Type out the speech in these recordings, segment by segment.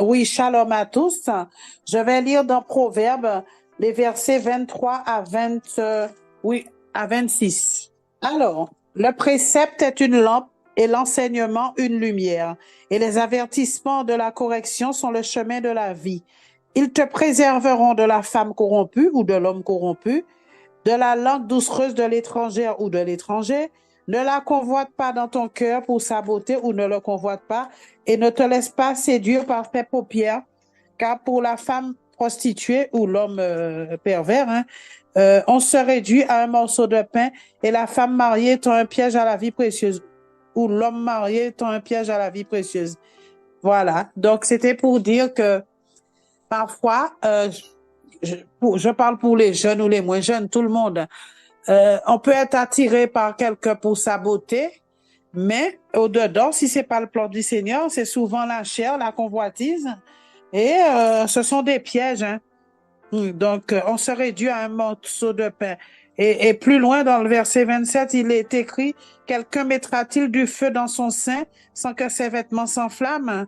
Oui, shalom à tous. Je vais lire dans Proverbes les versets 23 à 20, oui, à 26. Alors, le précepte est une lampe et l'enseignement une lumière, et les avertissements de la correction sont le chemin de la vie. Ils te préserveront de la femme corrompue ou de l'homme corrompu, de la langue doucereuse de l'étrangère ou de l'étranger. Ne la convoite pas dans ton cœur pour sa beauté ou ne le convoite pas et ne te laisse pas séduire par tes paupières, car pour la femme prostituée ou l'homme pervers, hein, on se réduit à un morceau de pain et la femme mariée est un piège à la vie précieuse ou l'homme marié est un piège à la vie précieuse. Voilà, donc c'était pour dire que parfois, je parle pour les jeunes ou les moins jeunes, tout le monde, on peut être attiré par quelqu'un pour sa beauté, mais au-dedans, si c'est pas le plan du Seigneur, c'est souvent la chair, la convoitise, et ce sont des pièges. Hein. Donc, on se réduit à un morceau de pain. Et plus loin dans le verset 27, il est écrit, quelqu'un mettra-t-il du feu dans son sein sans que ses vêtements s'enflamment?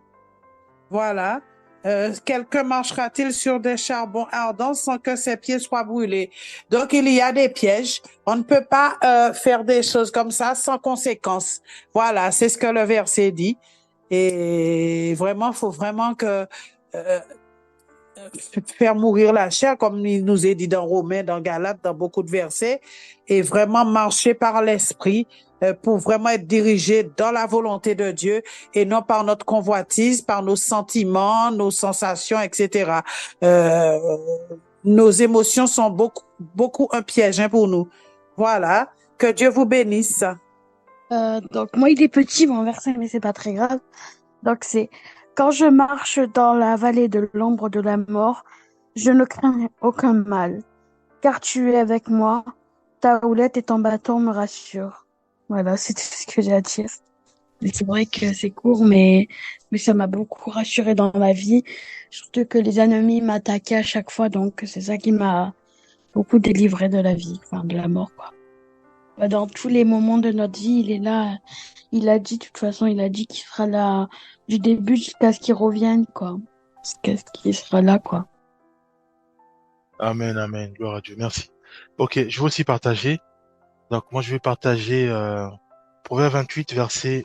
Voilà. Quelqu'un marchera-t-il sur des charbons ardents sans que ses pieds soient brûlés? Donc, il y a des pièges. On ne peut pas faire des choses comme ça sans conséquence. Voilà, c'est ce que le verset dit. Et vraiment, il faut vraiment que euh, faire mourir la chair, comme il nous est dit dans Romains, dans Galates, dans beaucoup de versets, et vraiment marcher par l'esprit pour vraiment être dirigé dans la volonté de Dieu et non par notre convoitise, par nos sentiments, nos sensations, etc. Euh, nos émotions sont beaucoup un piège hein, pour nous. Voilà. Que Dieu vous bénisse. Donc moi il est petit mon verset mais c'est pas très grave. Donc c'est quand je marche dans la vallée de l'ombre de la mort, je ne crains aucun mal, car tu es avec moi, ta houlette et ton bâton me rassurent. Voilà, c'est tout ce que j'ai à dire. Mais c'est vrai que c'est court, mais ça m'a beaucoup rassuré dans ma vie, surtout que les ennemis m'attaquaient à chaque fois, donc c'est ça qui m'a beaucoup délivré de la vie, enfin de la mort, quoi. Bah, dans tous les moments de notre vie, il est là. Il a dit, de toute façon, il a dit qu'il sera là du début jusqu'à ce qu'il revienne, quoi. Jusqu'à ce qu'il sera là, quoi. Amen, amen. Gloire à Dieu. Merci. Ok, je vais aussi partager. Donc, moi, je vais partager Proverbe 28, verset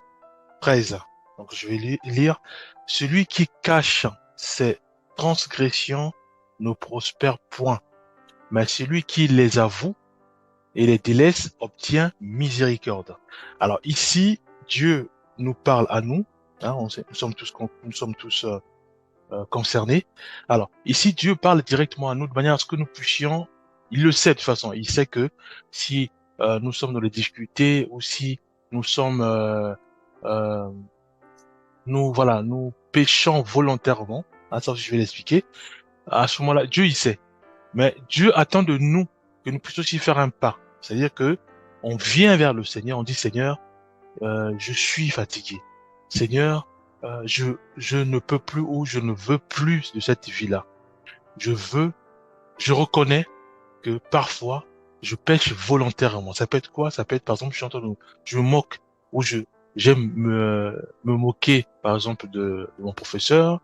13. Donc, je vais lire. Celui qui cache ses transgressions ne prospère point, mais celui qui les avoue et les délaisse obtient miséricorde. Alors, ici, Dieu nous parle à nous. Hein, nous sommes tous concernés. Alors, ici, Dieu parle directement à nous de manière à ce que nous puissions, il le sait de toute façon, il sait que si nous sommes dans les difficultés ou si nous sommes, euh, nous péchons volontairement, hein, ça je vais l'expliquer, à ce moment-là, Dieu il sait. Mais Dieu attend de nous que nous puissions aussi faire un pas. C'est-à-dire que on vient vers le Seigneur, on dit Seigneur, je suis fatigué. Seigneur, je ne peux plus ou je ne veux plus de cette vie-là. Je veux, je reconnais que parfois, je pêche volontairement. Ça peut être quoi? Ça peut être, par exemple, je me moque ou j'aime me moquer, par exemple, de mon professeur,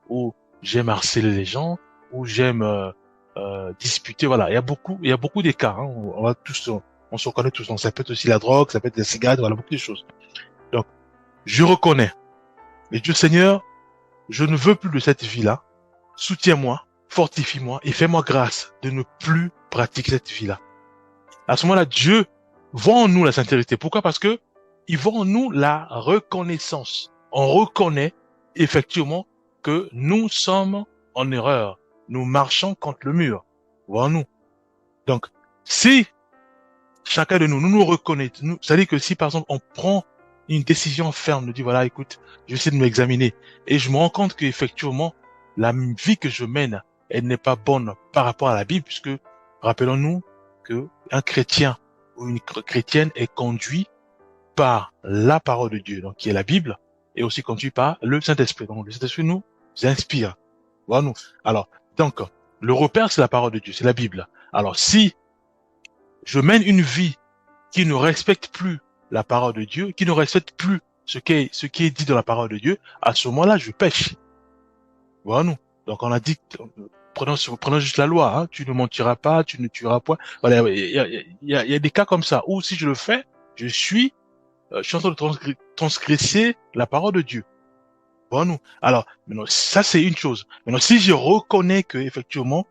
ou j'aime harceler les gens, ou j'aime disputer. Voilà, il y a beaucoup d'écarts. Hein. On va tous, on se reconnaît tous. Donc, ça peut être aussi la drogue, ça peut être les cigarettes, voilà, beaucoup de choses. Donc, je reconnais. Et Dieu Seigneur, je ne veux plus de cette vie-là. Soutiens-moi, fortifie-moi et fais-moi grâce de ne plus pratiquer cette vie-là. À ce moment-là, Dieu voit en nous la sincérité. Pourquoi? Parce que il voit en nous la reconnaissance. On reconnaît effectivement que nous sommes en erreur. Nous marchons contre le mur. Voit nous. Donc, si chacun de nous, nous nous reconnaissons, c'est-à-dire que si par exemple on prend une décision ferme, nous dit voilà, écoute, je vais essayer de m'examiner et je me rends compte qu'effectivement la vie que je mène, elle n'est pas bonne par rapport à la Bible, puisque rappelons-nous que un chrétien ou une chrétienne est conduit par la parole de Dieu, donc qui est la Bible, et aussi conduit par le Saint-Esprit. Donc le Saint-Esprit nous inspire. Voilà nous. Alors donc le repère c'est la parole de Dieu, c'est la Bible. Alors si je mène une vie qui ne respecte plus la parole de Dieu, qui ne respecte plus ce qui est dit dans la parole de Dieu, à ce moment-là, je pêche. Voilà, nous. Donc, on a dit, prenons juste la loi, hein. Tu ne mentiras pas, tu ne tueras point. Voilà, il y a des cas comme ça, où si je le fais, je suis en train de transgresser la parole de Dieu. Voilà, nous. Alors, maintenant, ça, c'est une chose. Maintenant, si je reconnais que, effectivement,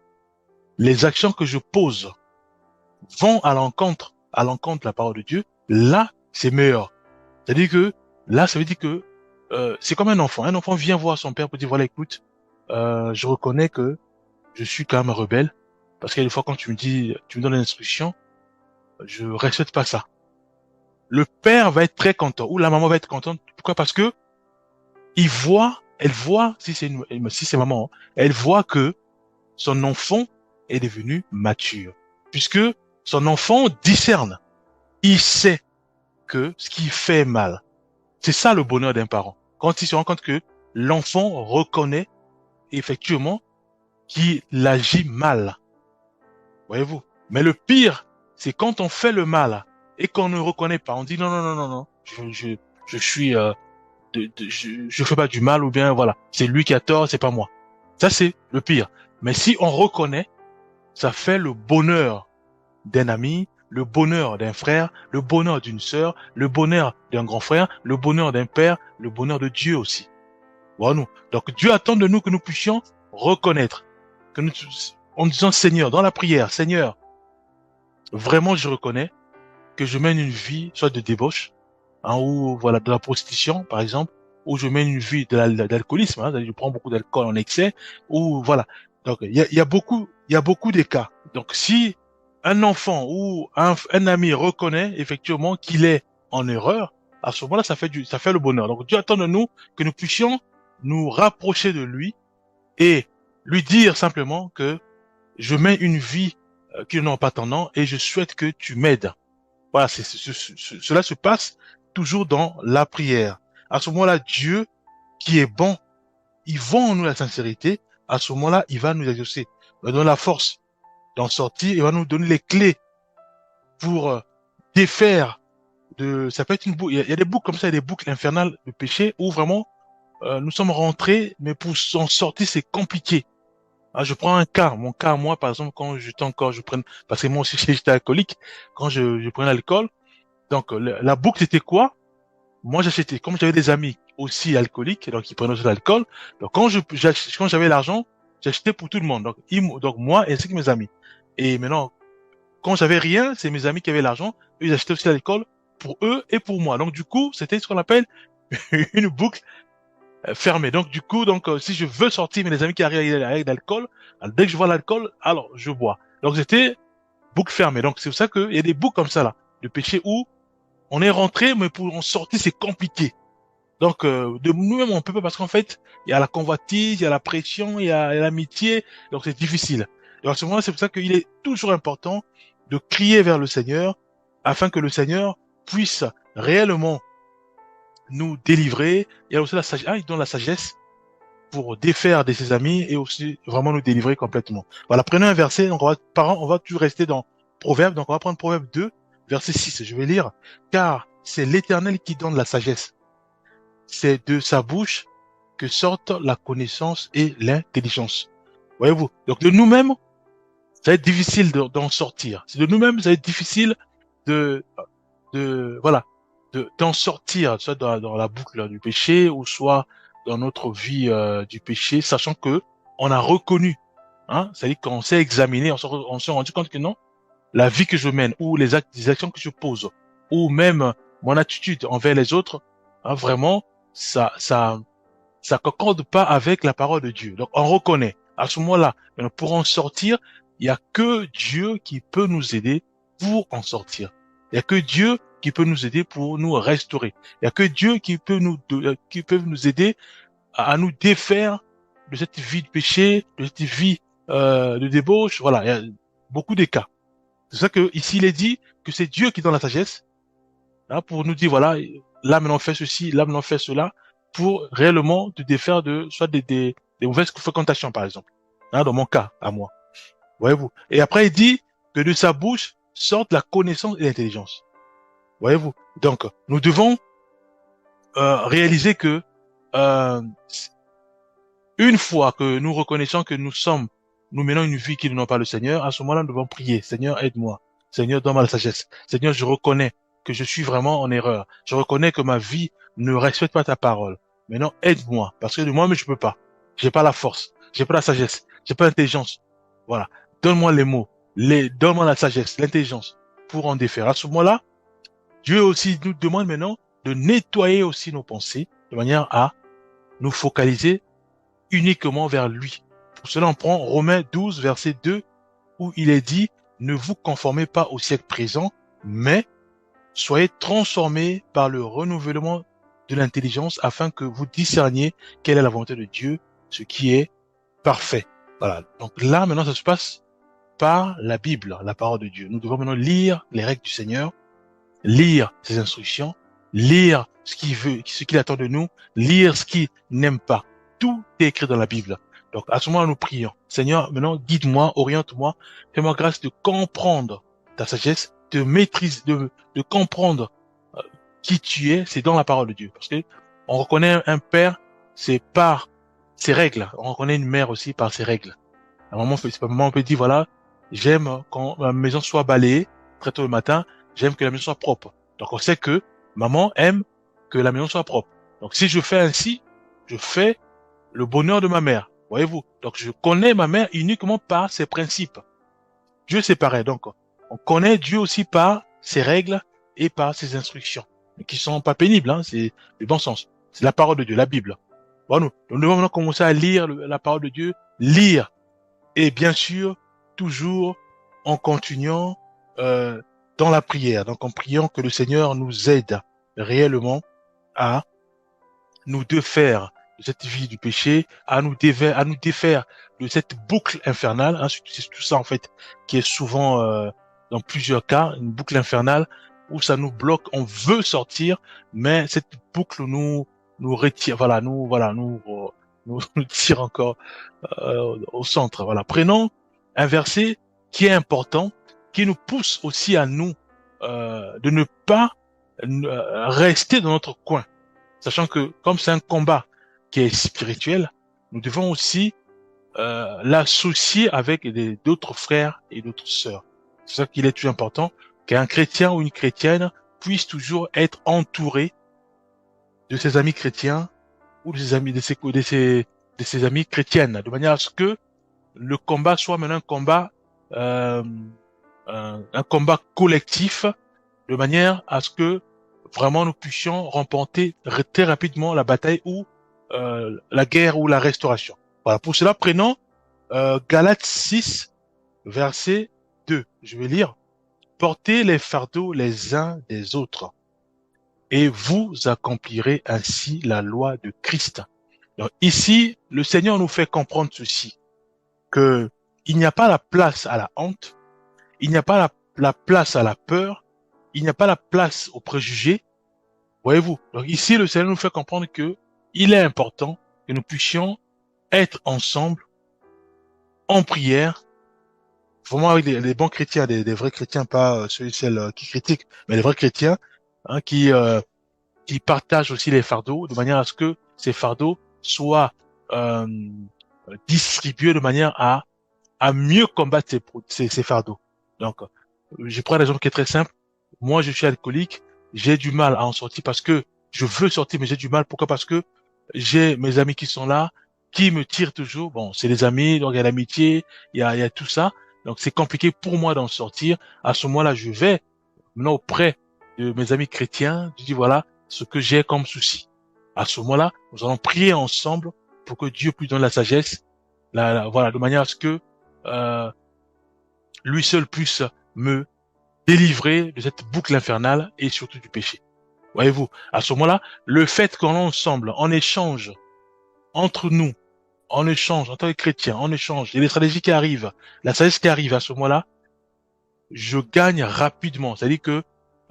les actions que je pose vont à l'encontre de la parole de Dieu, là, c'est meilleur. C'est-à-dire que, là, ça veut dire que, c'est comme un enfant. Un enfant vient voir son père pour dire, voilà, écoute, je reconnais que je suis quand même un rebelle, parce qu'il y a des fois quand tu me donnes une instruction, je respecte pas ça. Le père va être très content, ou la maman va être contente. Pourquoi? Parce que elle voit, si c'est maman, hein, elle voit que son enfant est devenu mature. Puisque son enfant discerne. Il sait que ce qu'il fait est mal. C'est ça le bonheur d'un parent. Quand il se rend compte que l'enfant reconnaît effectivement qu'il agit mal. Voyez-vous? Mais le pire, c'est quand on fait le mal et qu'on ne reconnaît pas. On dit non, non, non, non, non. Je suis, je fais pas du mal ou bien voilà. C'est lui qui a tort, c'est pas moi. Ça, c'est le pire. Mais si on reconnaît, ça fait le bonheur d'un ami, le bonheur d'un frère, le bonheur d'une sœur, le bonheur d'un grand frère, le bonheur d'un père, le bonheur de Dieu aussi. Voilà, nous. Donc, Dieu attend de nous que nous puissions reconnaître, que nous, en disant Seigneur, dans la prière, Seigneur, vraiment, je reconnais que je mène une vie, soit de débauche, hein, ou voilà, de la prostitution, par exemple, ou je mène une vie d'alcoolisme, hein, je prends beaucoup d'alcool en excès, ou voilà. Donc, il y a beaucoup de cas. Donc, si un enfant ou un ami reconnaît effectivement qu'il est en erreur, à ce moment-là, ça fait le bonheur. Donc, Dieu attend de nous que nous puissions nous rapprocher de lui et lui dire simplement que je mène une vie qui n'en pas ton nom et je souhaite que tu m'aides. Voilà, cela se passe toujours dans la prière. À ce moment-là, Dieu, qui est bon, il voit en nous la sincérité. À ce moment-là, il va nous exaucer, il va nous donner la force d'en sortir, il va nous donner les clés pour défaire ça peut être une boucle, il y a des boucles comme ça, il y a des boucles infernales de péché où vraiment nous sommes rentrés, mais pour s'en sortir, c'est compliqué. Ah, je prends un cas, mon cas, moi, par exemple, quand parce que moi aussi, j'étais alcoolique, quand je prenais l'alcool, donc, la boucle, c'était quoi? Moi, j'achetais, comme j'avais des amis aussi alcooliques, donc ils prenaient aussi de l'alcool. Donc, quand j'avais l'argent, j'achetais pour tout le monde. Donc, donc moi ainsi que mes amis. Et maintenant, quand j'avais rien, c'est mes amis qui avaient l'argent. Eux, ils achetaient aussi l'alcool pour eux et pour moi. Donc, du coup, c'était ce qu'on appelle une boucle fermée. Donc, du coup, si je veux sortir, mais les amis qui arrivent avec de l'alcool, alors, dès que je vois l'alcool, alors, je bois. Donc, c'était boucle fermée. Donc, c'est pour ça qu'il y a des boucles comme ça, là, de péché où on est rentré, mais pour en sortir, c'est compliqué. Donc, de nous-mêmes, on peut pas parce qu'en fait, il y a la convoitise, il y a la pression, il y a l'amitié, donc c'est difficile. Et à ce moment-là, c'est pour ça qu'il est toujours important de crier vers le Seigneur afin que le Seigneur puisse réellement nous délivrer. Il y a aussi la sagesse, il donne la sagesse pour défaire de ses amis et aussi vraiment nous délivrer complètement. Voilà, prenez un verset, donc on va toujours rester dans Proverbe, donc on va prendre Proverbe 2, verset 6, je vais lire, car c'est l'Éternel qui donne la sagesse. C'est de sa bouche que sortent la connaissance et l'intelligence. Voyez-vous? Donc de nous-mêmes, ça va être difficile d'en sortir. C'est de nous-mêmes, ça va être difficile de, voilà, d'en sortir, soit dans la boucle du péché, ou soit dans notre vie du péché, sachant que on a reconnu, hein, c'est-à-dire qu'on s'est examiné, on s'est rendu compte que non, la vie que je mène, ou les actions que je pose, ou même mon attitude envers les autres, hein, vraiment, ça concorde pas avec la parole de Dieu. Donc on reconnaît. À ce moment-là, pour en sortir, il y a que Dieu qui peut nous aider pour en sortir. Il y a que Dieu qui peut nous aider pour nous restaurer. Il y a que Dieu qui peut nous aider à nous défaire de cette vie de péché, de cette vie de débauche. Voilà, il y a beaucoup de cas. C'est ça que ici il est dit que c'est Dieu qui donne la sagesse, hein, pour nous dire voilà, là maintenant fais ceci, là maintenant fais cela, pour réellement te défaire de soit des mauvaises fréquentations par exemple. Hein, dans mon cas, à moi. Voyez-vous. Et après il dit que de sa bouche sortent la connaissance et l'intelligence. Voyez-vous. Donc nous devons réaliser que euh, Une fois que nous reconnaissons que nous menons une vie qui ne n'a pas le Seigneur, à ce moment-là, nous devons prier. Seigneur, aide-moi. Seigneur, donne-moi la sagesse. Seigneur, je reconnais que je suis vraiment en erreur. Je reconnais que ma vie ne respecte pas ta parole. Maintenant, aide-moi. Parce que de moi-même, je peux pas. J'ai pas la force. J'ai pas la sagesse. J'ai pas l'intelligence. Voilà. Donne-moi les mots. Donne-moi la sagesse, l'intelligence pour en défaire. À ce moment-là, Dieu aussi nous demande maintenant de nettoyer aussi nos pensées de manière à nous focaliser uniquement vers lui. Pour cela, on prend Romains 12, verset 2, où il est dit, ne vous conformez pas au siècle présent, mais soyez transformés par le renouvellement de l'intelligence afin que vous discerniez quelle est la volonté de Dieu, ce qui est parfait. Voilà. Donc là, maintenant, ça se passe par la Bible, la parole de Dieu. Nous devons maintenant lire les règles du Seigneur, lire ses instructions, lire ce qu'il veut, ce qu'il attend de nous, lire ce qu'il n'aime pas. Tout est écrit dans la Bible. Donc, à ce moment-là, nous prions. Seigneur, maintenant, guide-moi, oriente-moi, fais-moi grâce de comprendre ta sagesse, de maîtriser, de comprendre qui tu es, c'est dans la parole de Dieu. Parce que on reconnaît un père, c'est par ses règles. On reconnaît une mère aussi par ses règles. À un moment, on peut dire, voilà, j'aime quand ma maison soit balayée très tôt le matin, j'aime que la maison soit propre. Donc, on sait que maman aime que la maison soit propre. Donc, si je fais ainsi, je fais le bonheur de ma mère. Voyez-vous? Donc, je connais ma mère uniquement par ses principes. Dieu, c'est pareil. Donc, on connaît Dieu aussi par ses règles et par ses instructions, qui sont pas pénibles, hein, c'est le bon sens. C'est la parole de Dieu, la Bible. Bon, nous devons maintenant commencer à lire la parole de Dieu, lire. Et bien sûr, toujours en continuant dans la prière. Donc, en priant que le Seigneur nous aide réellement à nous défaire de cette vie du péché, à nous défaire de cette boucle infernale. Hein, c'est tout ça, en fait, qui est souvent, dans plusieurs cas, une boucle infernale où ça nous bloque. On veut sortir, mais cette boucle nous retire. Nous tire encore au centre. Voilà. Prenons un verset qui est important, qui nous pousse aussi à nous de ne pas rester dans notre coin. Sachant que comme c'est un combat qui est spirituel, nous devons aussi l'associer avec d'autres frères et d'autres sœurs. C'est ça qu'il est toujours important qu'un chrétien ou une chrétienne puisse toujours être entouré de ses amis chrétiens ou de ses amis de ses amis chrétiennes, de manière à ce que le combat soit maintenant un combat collectif, de manière à ce que vraiment nous puissions remporter très rapidement la bataille ou la guerre ou la restauration. Voilà. Pour cela, prenons Galates 6, verset 2. Je vais lire. Portez les fardeaux les uns des autres, et vous accomplirez ainsi la loi de Christ. Donc ici, le Seigneur nous fait comprendre ceci, que il n'y a pas la place à la honte, il n'y a pas la place à la peur, il n'y a pas la place aux préjugés. Voyez-vous? Donc ici, le Seigneur nous fait comprendre que il est important que nous puissions être ensemble en prière, vraiment avec les bons chrétiens, des vrais chrétiens, pas ceux et celles qui critiquent, mais les vrais chrétiens, hein, qui partagent aussi les fardeaux, de manière à ce que ces fardeaux soient distribués de manière à mieux combattre ces fardeaux. Donc, je prends un exemple qui est très simple. Moi, je suis alcoolique, j'ai du mal à en sortir parce que je veux sortir, mais j'ai du mal. Pourquoi? Parce que j'ai mes amis qui sont là, qui me tirent toujours. Bon, c'est les amis, donc il y a l'amitié, il y a tout ça. Donc, c'est compliqué pour moi d'en sortir. À ce moment-là, je vais maintenant auprès de mes amis chrétiens. Je dis, voilà ce que j'ai comme souci. À ce moment-là, nous allons prier ensemble pour que Dieu puisse donner la sagesse, voilà, de manière à ce que lui seul puisse me délivrer de cette boucle infernale et surtout du péché. Voyez-vous, à ce moment-là, le fait qu'on est ensemble, en échange entre nous, en échange en tant que chrétiens, en échange, et les stratégies qui arrivent, la sagesse qui arrive à ce moment-là, je gagne rapidement. C'est-à-dire que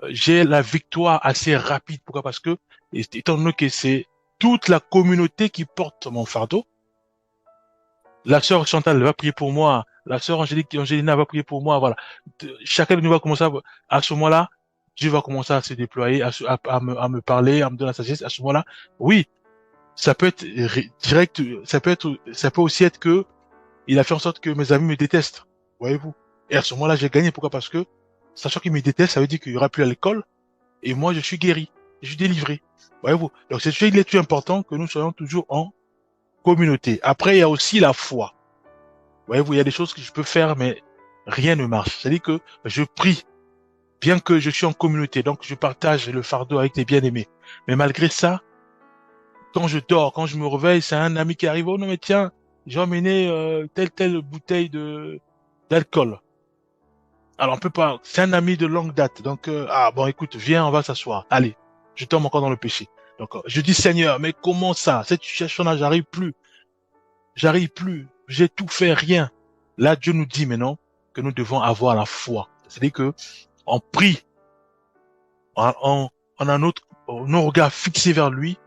j'ai la victoire assez rapide. Pourquoi? Parce que, étant donné que c'est toute la communauté qui porte mon fardeau, la sœur Chantal va prier pour moi, la sœur Angélina va prier pour moi, voilà. Chacun de nous va commencer à ce moment-là, Dieu va commencer à se déployer, à me parler, à me donner la sagesse. À ce moment-là, oui, Ça peut être direct, ça peut aussi être que il a fait en sorte que mes amis me détestent. Voyez-vous? Et à ce moment-là, j'ai gagné. Pourquoi? Parce que, sachant qu'il me déteste, ça veut dire qu'il y aura plus à l'école. Et moi, je suis guéri. Je suis délivré. Voyez-vous? Donc, c'est il est plus important que nous soyons toujours en communauté. Après, il y a aussi la foi. Voyez-vous, il y a des choses que je peux faire, mais rien ne marche. C'est-à-dire que je prie, bien que je suis en communauté. Donc, je partage le fardeau avec les bien-aimés. Mais malgré ça, quand je dors, quand je me réveille, c'est un ami qui arrive. Oh non, mais tiens, j'ai emmené telle bouteille d'alcool. Alors on peut pas. C'est un ami de longue date. Donc ah bon, écoute, viens, on va s'asseoir. Allez, je tombe encore dans le péché. Donc je dis Seigneur, mais comment ça? Cette situation-là, j'arrive plus. J'ai tout fait, rien. Là, Dieu nous dit maintenant que nous devons avoir la foi. C'est-à-dire que on prie, on a nos regards fixés vers lui.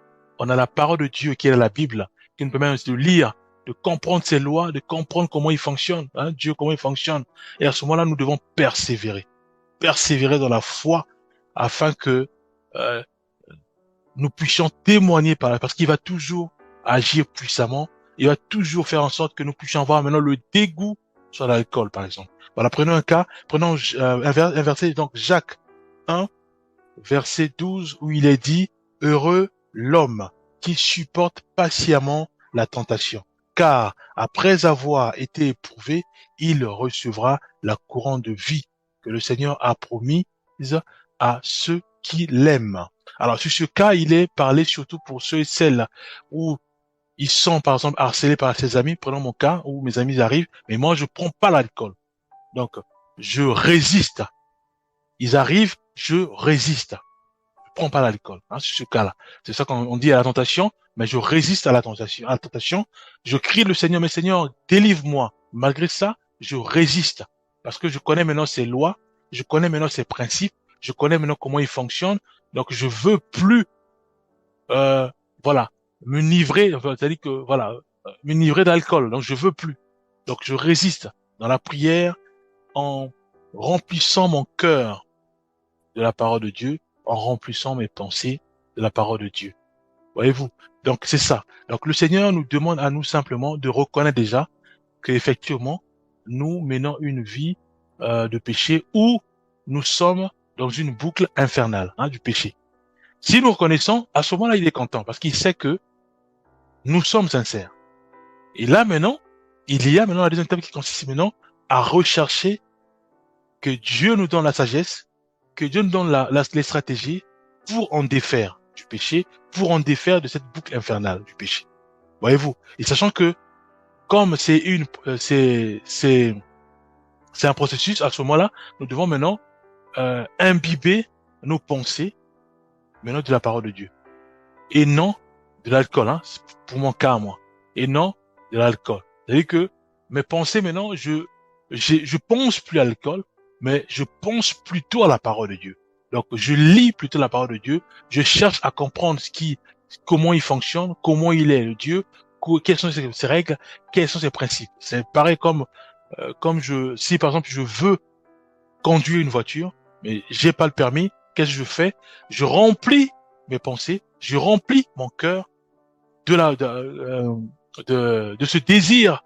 On a la parole de Dieu qui est la Bible, qui nous permet de lire, de comprendre ses lois, de comprendre comment il fonctionne, hein, Dieu, comment il fonctionne. Et à ce moment-là, nous devons persévérer dans la foi afin que euh, nous puissions témoigner parce qu'il va toujours agir puissamment. Il va toujours faire en sorte que nous puissions avoir maintenant le dégoût sur l'alcool, par exemple. Voilà, prenons un cas, prenons un verset, donc Jacques 1, verset 12, où il est dit, heureux l'homme qui supporte patiemment la tentation, car après avoir été éprouvé, il recevra la couronne de vie que le Seigneur a promise à ceux qui l'aiment. Alors, sur ce cas, il est parlé surtout pour ceux et celles où ils sont, par exemple, harcelés par ses amis. Prenons mon cas, où mes amis arrivent, mais moi, je prends pas l'alcool. Donc, je résiste. Ils arrivent, je résiste. Je prends pas l'alcool, hein, sur ce cas-là. C'est ça qu'on dit à la tentation, mais je résiste à la tentation. À la tentation, je crie le Seigneur, mais Seigneur, délivre-moi. Malgré ça, je résiste. Parce que je connais maintenant ses lois, je connais maintenant ses principes, je connais maintenant comment il fonctionne. Donc, je veux plus, euh, voilà, me livrer, enfin, c'est-à-dire que, voilà, me livrer d'alcool. Donc, je veux plus. Donc, je résiste dans la prière en remplissant mon cœur de la parole de Dieu, en remplissant mes pensées de la parole de Dieu. Voyez-vous? Donc c'est ça. Donc le Seigneur nous demande à nous simplement de reconnaître déjà qu'effectivement nous menons une vie de péché où nous sommes dans une boucle infernale, hein, du péché. Si nous reconnaissons, à ce moment-là, il est content parce qu'il sait que nous sommes sincères. Et là maintenant, il y a maintenant la deuxième étape qui consiste maintenant à rechercher que Dieu nous donne la sagesse, que Dieu nous donne les stratégies pour en défaire du péché, pour en défaire de cette boucle infernale du péché. Voyez-vous? Et sachant que comme c'est un processus, à ce moment-là, nous devons maintenant imbiber nos pensées maintenant de la parole de Dieu et non de l'alcool, hein, pour mon cas moi, et non de l'alcool. C'est-à-dire que mes pensées maintenant, je pense plus à l'alcool, mais je pense plutôt à la parole de Dieu. Donc, je lis plutôt la parole de Dieu. Je cherche à comprendre comment il fonctionne, comment il est, le Dieu, quelles sont ses règles, quels sont ses principes. C'est pareil comme si par exemple je veux conduire une voiture, mais j'ai pas le permis, qu'est-ce que je fais? Je remplis mes pensées, je remplis mon cœur de ce désir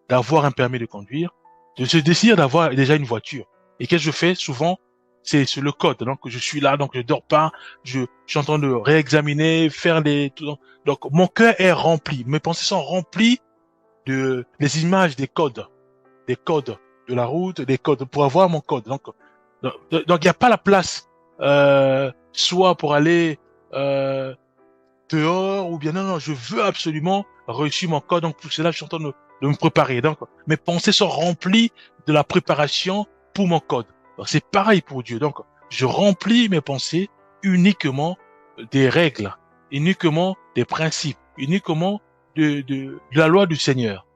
d'avoir un permis de conduire, de ce désir d'avoir déjà une voiture. Et qu'est-ce que je fais souvent? C'est sur le code. Donc je suis là, donc je dors pas, je suis en train de réexaminer, faire donc mon cœur est rempli, mes pensées sont remplies de les images des codes de la route, des codes pour avoir mon code. Donc il n'y a pas la place soit pour aller dehors ou bien non, je veux absolument réussir mon code. Donc pour cela, je suis en train de me préparer. Donc mes pensées sont remplies de la préparation pour mon code. C'est pareil pour Dieu. Donc je remplis mes pensées uniquement des règles, uniquement des principes, uniquement de la loi du Seigneur.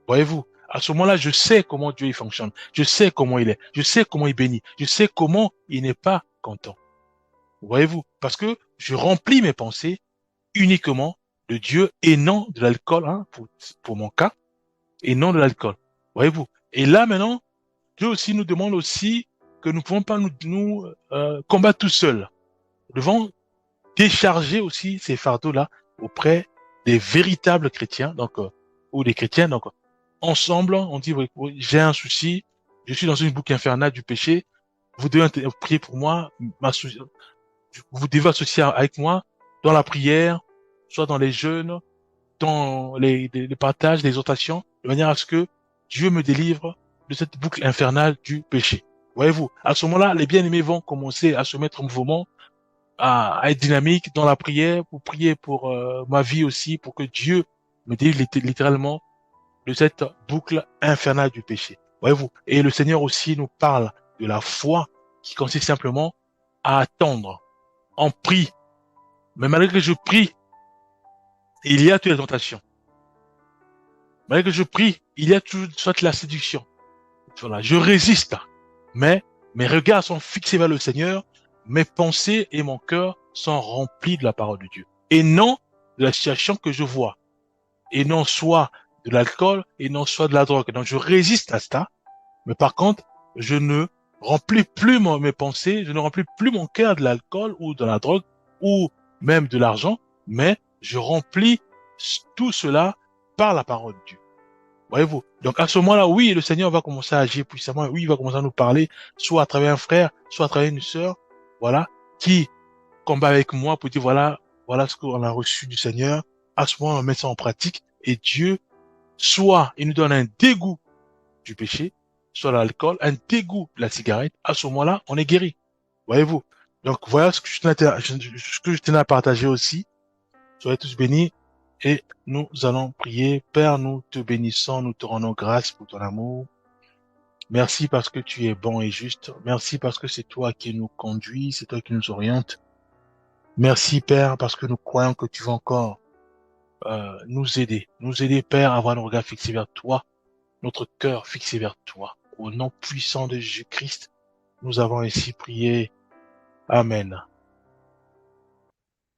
Voyez-vous, à ce moment-là, je sais comment Dieu il fonctionne, je sais comment il est, je sais comment il bénit, je sais comment il n'est pas content. Voyez-vous, parce que je remplis mes pensées uniquement de Dieu et non de l'alcool, hein, pour mon cas, et non de l'alcool. Voyez-vous. Et là maintenant, Dieu aussi nous demande aussi que nous ne pouvons pas nous combattre tout seuls. Nous devons décharger aussi ces fardeaux-là auprès des véritables chrétiens, donc ou des chrétiens, donc ensemble, on dit oui, oui, j'ai un souci, je suis dans une boucle infernale du péché, vous devez prier pour moi, vous devez associer avec moi dans la prière, soit dans les jeûnes, dans les partages, les exhortations, de manière à ce que Dieu me délivre de cette boucle infernale du péché. Voyez-vous, à ce moment-là, les bien-aimés vont commencer à se mettre en mouvement, à être dynamiques dans la prière, pour prier pour ma vie aussi, pour que Dieu me délivre littéralement de cette boucle infernale du péché. Voyez-vous, et le Seigneur aussi nous parle de la foi qui consiste simplement à attendre. On prie, mais malgré que je prie, il y a toutes les tentations. Malgré que je prie, il y a toujours soit la séduction. Voilà, je résiste, mais mes regards sont fixés vers le Seigneur, mes pensées et mon cœur sont remplis de la parole de Dieu. Et non de la situation que je vois. Et non soit de l'alcool, et non soit de la drogue. Donc je résiste à ça, mais par contre, je ne remplis plus mes pensées, je ne remplis plus mon cœur de l'alcool ou de la drogue, ou même de l'argent, mais je remplis tout cela par la parole de Dieu. Voyez-vous? Donc, à ce moment-là, oui, le Seigneur va commencer à agir puissamment. Oui, il va commencer à nous parler, soit à travers un frère, soit à travers une sœur, voilà, qui combat avec moi pour dire, voilà ce qu'on a reçu du Seigneur. À ce moment, on met ça en pratique et Dieu, soit il nous donne un dégoût du péché, soit l'alcool, un dégoût de la cigarette. À ce moment-là, on est guéri. Voyez-vous? Donc, voilà ce que je tenais à partager aussi. Soyez tous bénis. Et nous allons prier. Père, nous te bénissons, nous te rendons grâce pour ton amour. Merci parce que tu es bon et juste. Merci parce que c'est toi qui nous conduis, c'est toi qui nous oriente. Merci Père parce que nous croyons que tu vas encore nous aider. Nous aider Père à avoir nos regards fixés vers toi, notre cœur fixé vers toi. Au nom puissant de Jésus-Christ, nous avons ainsi prié. Amen.